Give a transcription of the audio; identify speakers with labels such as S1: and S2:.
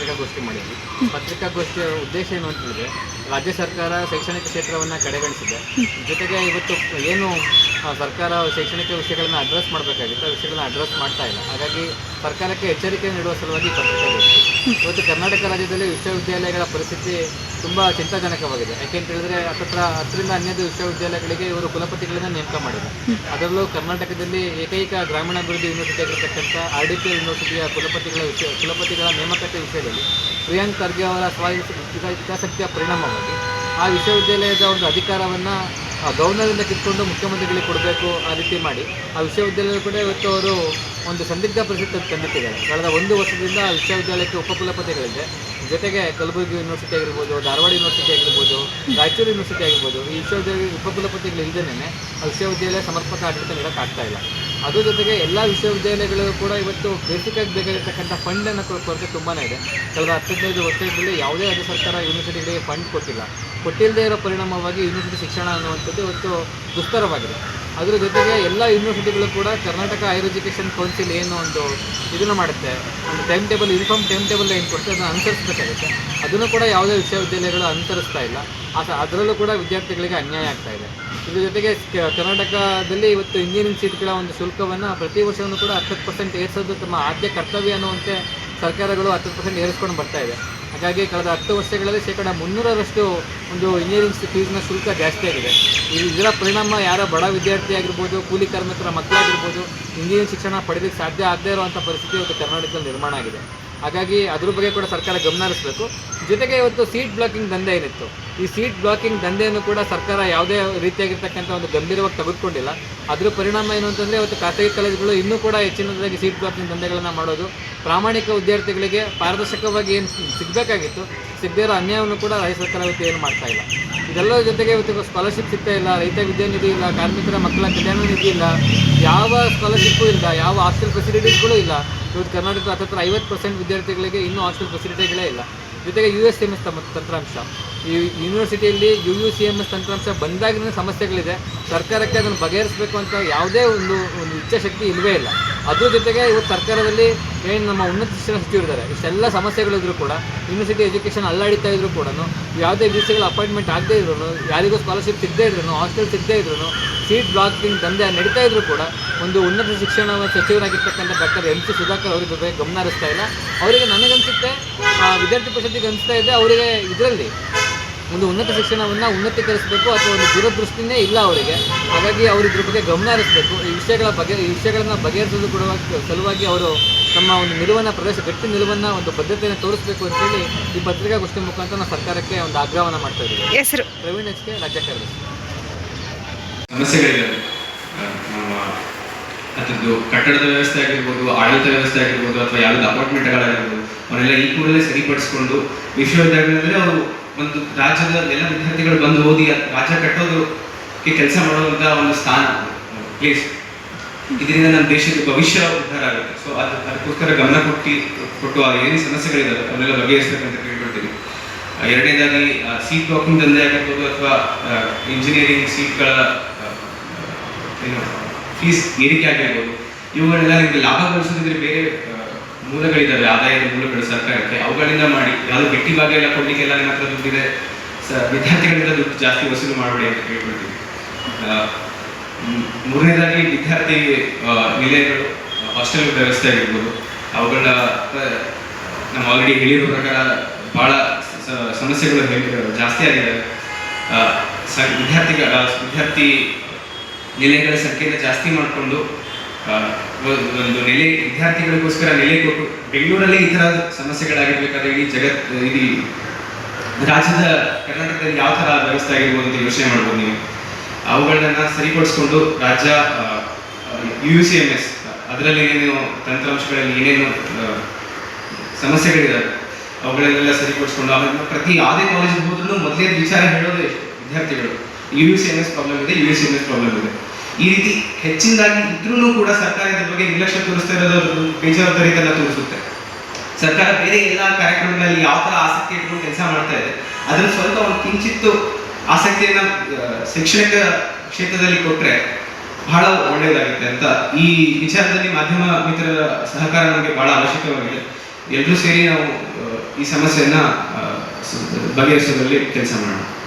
S1: ಪತ್ರಿಕಾಗೋಷ್ಠಿ ಮಾಡಿದ್ವಿ. ಪತ್ರಿಕಾಗೋಷ್ಠಿಯ ಉದ್ದೇಶ ಏನು ಅಂತ ಹೇಳಿದ್ರೆ, ರಾಜ್ಯ ಸರ್ಕಾರ ಶೈಕ್ಷಣಿಕ ಕ್ಷೇತ್ರವನ್ನು ಕಡೆಗಣಿಸಿದೆ. ಜೊತೆಗೆ ಇವತ್ತು ಏನು ಸರ್ಕಾರ ಶೈಕ್ಷಣಿಕ ವಿಷಯಗಳನ್ನು ಅಡ್ರೆಸ್ ಮಾಡಬೇಕಾಗಿತ್ತು ಆ ವಿಷಯಗಳನ್ನ ಅಡ್ರೆಸ್ ಮಾಡ್ತಾ ಇಲ್ಲ. ಹಾಗಾಗಿ ಸರ್ಕಾರಕ್ಕೆ ಎಚ್ಚರಿಕೆ ನೀಡುವ ಸಲುವಾಗಿ ಪತ್ರಿಕಾಗೋಷ್ಠಿ. ಇವತ್ತು ಕರ್ನಾಟಕ ರಾಜ್ಯದಲ್ಲಿ ವಿಶ್ವವಿದ್ಯಾಲಯಗಳ ಪರಿಸ್ಥಿತಿ ತುಂಬ ಚಿಂತಾಜನಕವಾಗಿದೆ. ಯಾಕೆಂತ ಹೇಳಿದ್ರೆ 10ರಿಂದ 12 ವಿಶ್ವವಿದ್ಯಾಲಯಗಳಿಗೆ ಇವರು ಕುಲಪತಿಗಳನ್ನು ನೇಮಕ ಮಾಡಿಲ್ಲ. ಅದರಲ್ಲೂ ಕರ್ನಾಟಕದಲ್ಲಿ ಏಕೈಕ ಗ್ರಾಮೀಣಾಭಿವೃದ್ಧಿ ಯೂನಿವರ್ಸಿಟಿ ಆಗಿರತಕ್ಕಂಥ RDPI ಯೂನಿವರ್ಸಿಟಿಯ ಕುಲಪತಿಗಳ ನೇಮಕಾತಿ ವಿಷಯದಲ್ಲಿ ಪ್ರಿಯಾಂಕ್ ಖರ್ಗೆ ಅವರ ಹಿತಾಸಕ್ತಿಯ ಪರಿಣಾಮವಾಗಿ ಆ ವಿಶ್ವವಿದ್ಯಾಲಯದ ಒಂದು ಅಧಿಕಾರವನ್ನು ಗವರ್ನರಿಂದ ಕಿತ್ಕೊಂಡು ಮುಖ್ಯಮಂತ್ರಿಗಳಿಗೆ ಕೊಡಬೇಕು ಆ ರೀತಿ ಮಾಡಿ ಆ ವಿಶ್ವವಿದ್ಯಾಲಯ ಕೂಡ ಇವತ್ತು ಅವರು ಒಂದು ಸಂದಿಗ್ಧ ಪರಿಸ್ಥಿತಿ ತಂದಿಟ್ಟಿದ್ದಾರೆ. ಕಳೆದ 1 ವರ್ಷದಿಂದ ಆ ವಿಶ್ವವಿದ್ಯಾಲಯಕ್ಕೆ ಉಪಕುಲಪತಿಗಳಿದೆ. ಜೊತೆಗೆ ಕಲಬುರಗಿ ಯೂನಿವರ್ಸಿಟಿ ಆಗಿರ್ಬೋದು, ಧಾರವಾಡ ಯೂನಿವರ್ಸಿಟಿ ಆಗಿರ್ಬೋದು, ರಾಯಚೂರು ಯೂನಿವರ್ಸಿಟಿ ಆಗಿರ್ಬೋದು, ಈ ವಿಶ್ವವಿದ್ಯಾಲಯ ಉಪಕುಲಪತಿಗಳು ಇಲ್ಲದೇ ಆ ವಿಶ್ವವಿದ್ಯಾಲಯ ಸಮರ್ಪಕ ಆಡಳಿತ ನೀಡೋಕ್ಕಾಗ್ತಾ ಇಲ್ಲ. ಅದ್ರ ಜೊತೆಗೆ ಎಲ್ಲ ವಿಶ್ವವಿದ್ಯಾಲಯಗಳು ಕೂಡ ಇವತ್ತು ಬೇಸಿಕಾಗಿ ಬೇಕಾಗಿರ್ತಕ್ಕಂಥ ಫಂಡನ್ನು ಕೊರತೆ ತುಂಬಾ ಇದೆ. ಕಳೆದ 15 ವರ್ಷದಲ್ಲಿ ಯಾವುದೇ ರಾಜ್ಯ ಸರ್ಕಾರ ಯೂನಿವರ್ಸಿಟಿಗಳಿಗೆ ಫಂಡ್ ಕೊಟ್ಟಿಲ್ಲದೇ ಇರೋ ಪರಿಣಾಮವಾಗಿ ಯೂನಿವರ್ಸಿಟಿ ಶಿಕ್ಷಣ ಅನ್ನುವಂಥದ್ದು ಇವತ್ತು ದುಸ್ತರವಾಗಿದೆ. ಅದರ ಜೊತೆಗೆ ಎಲ್ಲ ಯೂನಿವರ್ಸಿಟಿಗಳು ಕೂಡ ಕರ್ನಾಟಕ ಹೈಯರ್ ಎಜುಕೇಷನ್ ಕೌನ್ಸಿಲ್ ಏನು ಒಂದು ಇದನ್ನು ಮಾಡುತ್ತೆ, ಒಂದು time table, uniform time table ಏನು ಕೊಡ್ತಾರೆ ಅದನ್ನು ಅನುಸರಿಸಬೇಕಾಗುತ್ತೆ. ಅದನ್ನು ಕೂಡ ಯಾವುದೇ ವಿಶ್ವವಿದ್ಯಾಲಯಗಳು ಅನುಸರಿಸ್ತಾ ಇಲ್ಲ. ಅದರಲ್ಲೂ ಕೂಡ ವಿದ್ಯಾರ್ಥಿಗಳಿಗೆ ಅನ್ಯಾಯ ಆಗ್ತಾ ಇದೆ. ಇದ್ರ ಜೊತೆಗೆ ಕರ್ನಾಟಕದಲ್ಲಿ ಇವತ್ತು ಇಂಜಿನಿಯರಿಂಗ್ ಸೀಟ್ಗಳ ಒಂದು ಶುಲ್ಕವನ್ನು ಪ್ರತಿ ವರ್ಷವೂ ಕೂಡ 10% ಏರಿಸೋದು ತಮ್ಮ ಆದ್ಯ ಕರ್ತವ್ಯ ಅನ್ನುವಂತೆ ಸರ್ಕಾರಗಳು 10% ಏರಿಸ್ಕೊಂಡು ಬರ್ತಾ ಇದೆ. ಹಾಗಾಗಿ ಕಳೆದ 10 ವರ್ಷಗಳಲ್ಲಿ 300% ಒಂದು ಇಂಜಿನಿಯರಿಂಗ್ ಫೀಸ್ನ ಶುಲ್ಕ ಜಾಸ್ತಿ ಆಗಿದೆ. ಇದರ ಪರಿಣಾಮ ಯಾರ ಬಡ ವಿದ್ಯಾರ್ಥಿ ಆಗಿರ್ಬೋದು, ಕೂಲಿ ಕಾರ್ಮಿಕರ ಮಕ್ಕಳಾಗಿರ್ಬೋದು ಇಂಜಿನಿಯರಿಂಗ್ ಶಿಕ್ಷಣ ಪಡೆಯೋದಕ್ಕೆ ಸಾಧ್ಯ ಆಗದೇ ಇರುವಂಥ ಪರಿಸ್ಥಿತಿ ಇವತ್ತು ಕರ್ನಾಟಕದಲ್ಲಿ ನಿರ್ಮಾಣ ಆಗಿದೆ. ಹಾಗಾಗಿ ಅದ್ರ ಬಗ್ಗೆ ಕೂಡ ಸರ್ಕಾರ ಗಮನ ಹರಿಸಬೇಕು. ಜೊತೆಗೆ ಇವತ್ತು ಸೀಟ್ ಬ್ಲಾಕಿಂಗ್ ದಂಧೆ ಏನಿತ್ತು, ಈ ಸೀಟ್ ಬ್ಲಾಕಿಂಗ್ ದಂಧೆಯನ್ನು ಕೂಡ ಸರ್ಕಾರ ಯಾವುದೇ ರೀತಿಯಾಗಿರ್ತಕ್ಕಂಥ ಒಂದು ಗಂಭೀರವಾಗಿ ತೆಗೆದುಕೊಂಡಿಲ್ಲ. ಅದ್ರ ಪರಿಣಾಮ ಏನು ಅಂತಂದರೆ ಇವತ್ತು ಖಾಸಗಿ ಕಾಲೇಜುಗಳು ಇನ್ನೂ ಕೂಡ ಹೆಚ್ಚಿನದಾಗಿ ಸೀಟ್ ಬ್ಲಾಕಿಂಗ್ ದಂಧೆಗಳನ್ನು ಮಾಡೋದು, ಪ್ರಾಮಾಣಿಕ ವಿದ್ಯಾರ್ಥಿಗಳಿಗೆ ಪಾರದರ್ಶಕವಾಗಿ ಏನು ಸಿಗಬೇಕಾಗಿತ್ತು ಸಿಗದೇ ಇರೋ ಅನ್ಯಾಯವನ್ನು ಕೂಡ ರಾಜ್ಯ ಸರ್ಕಾರ ಇವತ್ತು ಏನು ಮಾಡ್ತಾ ಇಲ್ಲ. ಇದೆಲ್ಲರ ಜೊತೆಗೆ ಇವತ್ತು ಸ್ಕಾಲರ್ಶಿಪ್ ಸಿಗ್ತಾ ಇಲ್ಲ, ರೈತ ವಿದ್ಯಾನಿಧಿ ಇಲ್ಲ, ಕಾರ್ಮಿಕರ ಮಕ್ಕಳ ಕಲ್ಯಾಣ ನಿಧಿ ಇಲ್ಲ, ಯಾವ ಸ್ಕಾಲರ್ಶಿಪ್ಪು ಇಲ್ಲ, ಯಾವ ಹಾಸ್ಟೆಲ್ ಫೆಸಿಲಿಟೀಸ್ಗಳು ಇಲ್ಲ. ಇವತ್ತು ಕರ್ನಾಟಕದ 50% ವಿದ್ಯಾರ್ಥಿಗಳಿಗೆ ಇನ್ನೂ ಹಾಸ್ಟೆಲ್ ಫೆಸಿಲಿಟಿಗಳೇ ಇಲ್ಲ. ಜೊತೆಗೆ USCMS ತಂತ್ರಾಂಶ, ಈ ಯೂನಿವರ್ಸಿಟಿಯಲ್ಲಿ UUCMS ತಂತ್ರಾಂಶ ಬಂದಾಗಿನ ಸಮಸ್ಯೆಗಳಿದೆ. ಸರ್ಕಾರಕ್ಕೆ ಅದನ್ನು ಬಗೆಹರಿಸಬೇಕು ಅಂತ ಯಾವುದೇ ಒಂದು ಇಚ್ಛಾಶಕ್ತಿ ಇಲ್ಲವೇ ಇಲ್ಲ. ಅದ್ರ ಜೊತೆಗೆ ಇವತ್ತು ಸರ್ಕಾರದಲ್ಲಿ ಏನು ನಮ್ಮ ಉನ್ನತ ಶಿಕ್ಷಣ ಸಚಿವರಿದ್ದಾರೆ, ಇಷ್ಟೆಲ್ಲ ಸಮಸ್ಯೆಗಳಿದ್ರು ಕೂಡ ಯೂನಿವರ್ಸಿಟಿ ಎಜುಕೇಷನ್ ಅಲ್ಲಾಡಿತಾ ಇದ್ರು ಕೂಡ ಯಾವುದೇ VCಗಳ ಅಪಾಯಿಂಟ್ಮೆಂಟ್ ಆಗದೇ ಇದ್ರು, ಯಾರಿಗೂ ಸ್ಕಾಲರ್ಶಿಪ್ ಸಿಗದೇ ಇದ್ರು, ಹಾಸ್ಟೆಲ್ ಸಿಗದೇ ಇದ್ರು, ಸೀಟ್ ಬ್ಲಾಕಿಂಗ್ ದಂಧೆ ನಡೀತಾ ಇದ್ರು ಕೂಡ ಒಂದು ಉನ್ನತ ಶಿಕ್ಷಣ ಸಚಿವರಾಗಿರ್ತಕ್ಕಂಥ ಡಾಕ್ಟರ್ MC ಸುಧಾಕರ್ ಅವರಿಗೆ ಬಗ್ಗೆ ಗಮನ ಹರಿಸ್ತಾ ಇಲ್ಲ. ಅವರಿಗೆ ನನಗನ್ಸುತ್ತೆ ವಿದ್ಯಾರ್ಥಿ ಪರಿಷತ್ತಿಗೆ ಅನಿಸ್ತಾ ಇದೆ ಅವರಿಗೆ ಇದರಲ್ಲಿ ಒಂದು ಉನ್ನತ ಶಿಕ್ಷಣವನ್ನು ಉನ್ನತೀಕರಿಸಬೇಕು ಅಥವಾ ಒಂದು ದೂರದೃಷ್ಟಿನೇ ಇಲ್ಲ ಅವರಿಗೆ. ಹಾಗಾಗಿ ಅವರು ಇದ್ರ ಬಗ್ಗೆ ಗಮನ ಹರಿಸಬೇಕು. ಈ ವಿಷಯಗಳನ್ನು ಬಗೆಹರಿಸೋದು ಕೂಡ ಸಲುವಾಗಿ ಅವರು ತಮ್ಮ ಒಂದು ಗಟ್ಟಿ ನಿಲುವನ್ನು ಒಂದು ಬದ್ಧತೆಯನ್ನು ತೋರಿಸಬೇಕು ಅಂತೇಳಿ ಈ ಪತ್ರಿಕಾಗೋಷ್ಠಿ ಮುಖಾಂತರ ನಾವು ಸರ್ಕಾರಕ್ಕೆ ಒಂದು ಆಗ್ರಹವನ್ನು ಮಾಡ್ತಾ ಇದ್ದೀವಿ.
S2: ಹೆಸರು
S1: ಪ್ರವೀಣ್ HK, ರಾಜ್ಯ ಕಾರ್ಯದರ್ಶಿ.
S3: ಸಮಸ್ಯೆಗಳಿದ್ದಾವೆ. ನಮ್ಮ ಅದರದ್ದು ಕಟ್ಟಡದ ವ್ಯವಸ್ಥೆ ಆಗಿರ್ಬೋದು, ಆಡಳಿತ ವ್ಯವಸ್ಥೆ ಆಗಿರ್ಬೋದು, ಅಥವಾ ಯಾವುದೇ ಅಪಾರ್ಟ್ಮೆಂಟ್ಗಳಾಗಿರ್ಬೋದು, ಅವನ್ನೆಲ್ಲ ಈ ಕೂಡಲೇ ಸರಿಪಡಿಸಿಕೊಂಡು ವಿಶ್ವವಿದ್ಯಾಲಯದಲ್ಲಿ ಅವರು ಒಂದು ರಾಜ್ಯದ ಎಲ್ಲ ವಿದ್ಯಾರ್ಥಿಗಳು ಬಂದು ಓದಿ ರಾಜ್ಯ ಕಟ್ಟೋದಕ್ಕೆ ಕೆಲಸ ಮಾಡುವಂಥ ಒಂದು ಸ್ಥಾನ, ಪ್ಲೇಸ್. ಇದರಿಂದ ನಮ್ಮ ದೇಶದ ಭವಿಷ್ಯ ಉದ್ಧಾರ ಆಗುತ್ತೆ. ಸೊ ಅದಕ್ಕೋಸ್ಕರ ಗಮನ ಕೊಟ್ಟು ಏನು ಸಮಸ್ಯೆಗಳಿದ್ದಾವೆ ಅವನ್ನೆಲ್ಲ ಬಗೆಹರಿಸಬೇಕಂತ ಕೇಳ್ಕೊಳ್ತೀವಿ. ಎರಡನೇದಾಗಿ ಸೀಟ್ ಬ್ಲಾಕಿಂಗ್ ದಂಧೆ ಆಗಿರ್ಬೋದು ಅಥವಾ ಇಂಜಿನಿಯರಿಂಗ್ ಸೀಟ್ಗಳ ಏನು ಫೀಸ್ ಏರಿಕೆ ಆಗಿರ್ಬೋದು, ಇವುಗಳನ್ನೆಲ್ಲ ನಿಮಗೆ ಲಾಭ ಗಳಿಸೋದಿದ್ರೆ ಬೇರೆ ಮೂಲಗಳಿದ್ದಾವೆ, ಆದಾಯದ ಮೂಲಗಳು ಸರ್ಕಾರಕ್ಕೆ, ಅವುಗಳಿಂದ ಮಾಡಿ. ಯಾವುದು ಗಟ್ಟಿ ಭಾಗ ಎಲ್ಲ ಕೊಡಲಿಕ್ಕೆಲ್ಲ ನಿಮ್ಮ ಹತ್ರ ದುಡ್ಡಿದೆ, ವಿದ್ಯಾರ್ಥಿಗಳಿಂದ ದುಡ್ಡು ಜಾಸ್ತಿ ವಸೂಲು ಮಾಡಬೇಡಿ ಅಂತ ಕೇಳ್ಕೊಳ್ತೀವಿ. ಮೂರನೇದಾಗಿ ವಿದ್ಯಾರ್ಥಿ ನಿಲಯಗಳು, ಹಾಸ್ಟೆಲ್ ವ್ಯವಸ್ಥೆ ಆಗಿರ್ಬೋದು, ಅವುಗಳನ್ನ ನಮ್ಮ ಆಲ್ರೆಡಿ ಹೇಳಿರೋ ಪ್ರಕಾರ ಭಾಳ ಸಮಸ್ಯೆಗಳು ಜಾಸ್ತಿ ಆಗಿದೆ. ವಿದ್ಯಾರ್ಥಿ ನಿಲಯಗಳ ಸಂಖ್ಯೆಯನ್ನು ಜಾಸ್ತಿ ಮಾಡಿಕೊಂಡು ಒಂದು ವಿದ್ಯಾರ್ಥಿಗಳಿಗೋಸ್ಕರ ನೆಲೆ ಕೊಟ್ಟು ಬೆಂಗಳೂರಲ್ಲಿ ಈ ಥರ ಸಮಸ್ಯೆಗಳಾಗಿರ್ಬೇಕಾದ್ರೆ ಇಡೀ ರಾಜ್ಯದ ಕರ್ನಾಟಕದಲ್ಲಿ ಯಾವ ಥರ ವ್ಯವಸ್ಥೆ ಆಗಿರ್ಬೋದು ಅಂತ ಯೋಚನೆ ಮಾಡ್ಬೋದು ನೀವು. ಅವುಗಳನ್ನ ಸರಿಪಡಿಸ್ಕೊಂಡು ರಾಜ್ಯ UUCMS ಅದರಲ್ಲಿ ಏನೇನು ತಂತ್ರಾಂಶಗಳಲ್ಲಿ ಏನೇನು ಸಮಸ್ಯೆಗಳಿದ್ದಾವೆ ಅವುಗಳನ್ನೆಲ್ಲ ಸರಿಪಡಿಸ್ಕೊಂಡು ಆಮೇಲೆ ಪ್ರತಿ ಯಾವುದೇ ಕಾಲೇಜಿಗೆ ಹೋದ್ರೂ ಮೊದಲೇ ವಿಚಾರ ಹೇಳೋದೇ ವಿದ್ಯಾರ್ಥಿಗಳು UUCMS ಪ್ರಾಬ್ಲಮ್ ಇದೆ, USCMS ಪ್ರಾಬ್ಲಮ್ ಇದೆ. ಈ ರೀತಿ ಹೆಚ್ಚಿನದಾಗಿ ಇದ್ರೂ ಕೂಡ ಸರ್ಕಾರ ಇದ್ರ ಬಗ್ಗೆ ನಿರ್ಲಕ್ಷ್ಯ ತೋರಿಸ್ತಾ ಇರೋದು ಬೇಜವಾಬ್ದಾರಿತನ ತೋರಿಸುತ್ತೆ. ಸರ್ಕಾರ ಬೇರೆ ಎಲ್ಲ ಕಾರ್ಯಕ್ರಮಗಳಲ್ಲಿ ಯಾವ ಥರ ಆಸಕ್ತಿ ಇಟ್ಕೊಂಡು ಕೆಲಸ ಮಾಡ್ತಾ ಇದೆ ಅದನ್ನು ಸ್ವಲ್ಪ ಒಂದು ಕಿಂಚಿತ್ತು ಆಸಕ್ತಿಯನ್ನು ಶೈಕ್ಷಣಿಕ ಕ್ಷೇತ್ರದಲ್ಲಿ ಕೊಟ್ಟರೆ ಬಹಳ ಒಳ್ಳೆಯದಾಗುತ್ತೆ ಅಂತ ಈ ವಿಚಾರದಲ್ಲಿ ಮಾಧ್ಯಮ ಮಿತ್ರರ ಸಹಕಾರ ನಮಗೆ ಬಹಳ ಅವಶ್ಯಕವಾಗಿದೆ. ಎಲ್ಲರೂ ಸೇರಿ ನಾವು ಈ ಸಮಸ್ಯೆಯನ್ನ ಬಗೆಹರಿಸೋದ್ರಲ್ಲಿ ಕೆಲಸ ಮಾಡೋಣ.